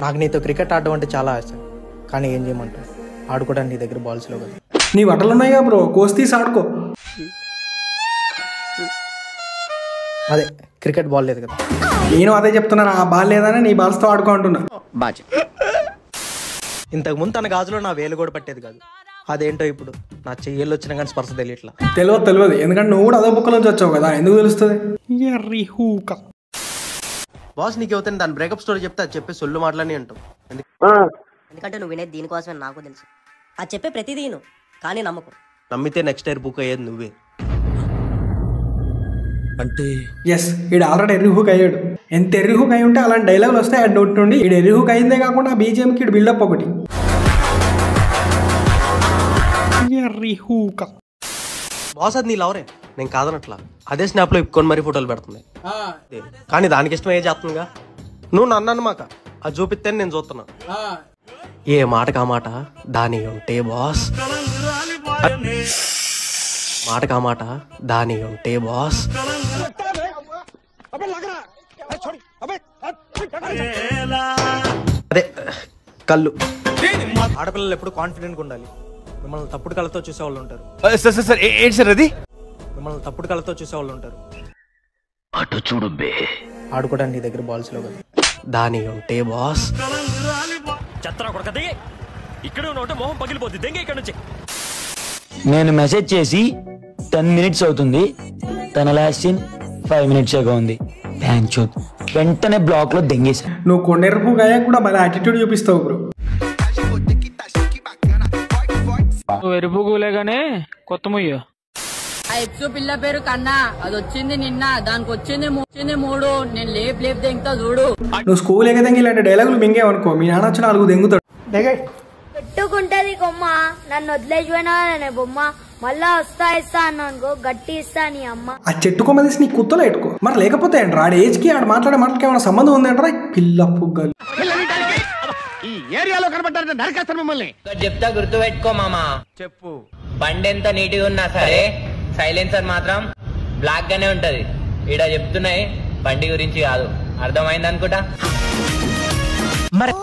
నాకు నీతో క్రికెట్ ఆడడం అంటే చాలా ఆశ, కానీ ఏం చేయమంటావు, ఆడుకోవడానికి నీ దగ్గర బాల్స్ లేవు కదా. నీ బట్టలు ఉన్నాయిగా బ్రో, కోసి తీసి ఆడుకో. అదే క్రికెట్ బాల్ లేదు కదా. నేను అదే చెప్తున్నాను, ఆ బాల్ లేదని నీ బాల్స్తో ఆడుకో అంటున్నా. ఇంతకుముందు తన గాజులో నా వేలు కూడా పట్టేది కాదు, అదేంటో ఇప్పుడు నా చెయ్యలు వచ్చినా కానీ స్పర్శ తెలియట్లా. తెలియదు, ఎందుకంటే నువ్వు కూడా అదే బుక్క నుంచి వచ్చావు కదా, ఎందుకు తెలుస్తుంది? బాస్ నీకు అవుతుంది దాని బ్రేకప్ స్టోరీ చెప్తే అది చెప్పి సొల్లు మాటలని అంటావు. ఎందుకంటే నువ్వు వినేది దీనికోసమే నాకు తెలుసు. అది చెప్పే ప్రతిదీ కానీ నమ్మకు. నమ్మితే నెక్స్ట్ ఇయర్ బుక్ అయ్యేది నువ్వే. అంటే ఎస్, ఈడు ఆల్రెడీ ఎర్రిహూక్ అయ్యాడు. ఎంత ఎర్రిహూక్ అయి ఉంటే అలాంటి డైలాగులు వస్తాయి. ఆ నోటి నుండి ఈడు ఎర్రిహూక్ అయిందే కాకుండా ఆ బీజిఎంకి ఈడు బిల్డప్ ఒకటి. బాస్ అది నీ లవరే, నేను కాదనట్లా. అదే స్నాప్ లో ఇప్పుకొని మరీ ఫోటోలు పెడుతుంది, కానీ దానికి ఇష్టం ఏ చేస్తుందిగా. నువ్వు నన్ను అన్నమాక, అది చూపిస్తే నేను చూస్తున్నా. ఏ మాటకా మాట దాని ఉంటే బాస్, మాటకా మాట దాని ఉంటే బాస్. అదే కళ్ళు. ఆడపిల్లలు ఎప్పుడు కాన్ఫిడెంట్ గా ఉండాలి. మిమ్మల్ని తప్పుడు కళ్ళతో చూసేవాళ్ళు ఉంటారు. ఏంటి సార్ అది? మిమ్మల్ని తప్పుడు కళ్ళతో చూసేవాళ్ళు ఉంటారు. అటు చూడు బే, ఆడుకోవడానికి నీ దగ్గర బాల్స్ లేవు కదా. దాని ఉంటే బాస్. నేను మెసేజ్ చేసి 10 minutes అవుతుంది, తన లాస్ట్ సీన్ 5 minutes ఉంది. వెంటనే బ్లాక్ లో దెంగేశా. నువ్వు కొండెర్రహూక్ అయ్యాక కూడా మన యాటిట్యూడ్ చూపిస్తావు బ్రో. ఎరుపులేగానే కొత్త ముయ్య. ఆ ఎప్సు పిల్ల పేరు కన్నా, అది వచ్చింది నిన్న, దానికి వచ్చింది 3. నేను లేపు దెంగుతా చూడు. నువ్వు స్కూల్ ఎగదెంగి ఇలాంటి డైలాగులు మింగేవనుకో, మీ నాన్న వచ్చి 4 దెంగుతాడు. పెట్టుకుంటది కొమ్మ, నన్ను వదిలేసిపోయినా బొమ్మ, మళ్ళా ఇస్తా అన్నానుకో గట్టి ఇస్తా నీ అమ్మ. ఆ చెట్టు కొమ్మ తీసి నీ కుత్తలో పెట్టుకో. మరి లేకపోతే ఏంట్రా, ఆడ ఏజ్ కి ఆడ మాట్లాడే మాటలకి ఏమైనా సంబంధం ఉందంటారా? పిల్ల పుగ్గలు ఈ ఏరియాలో కనబడ్డారంటే నరకేస్తాను మిమ్మల్ని. చెప్తా గుర్తు పెట్టుకో మామా. చెప్పు. బండి ఎంత నీట్గా ఉన్నా సరే సైలెన్సర్ మాత్రం బ్లాక్ గానే ఉంటది. ఈడ చెప్తున్నాయి బండి గురించి కాదు, అర్థమైంది అనుకుంటా. మరి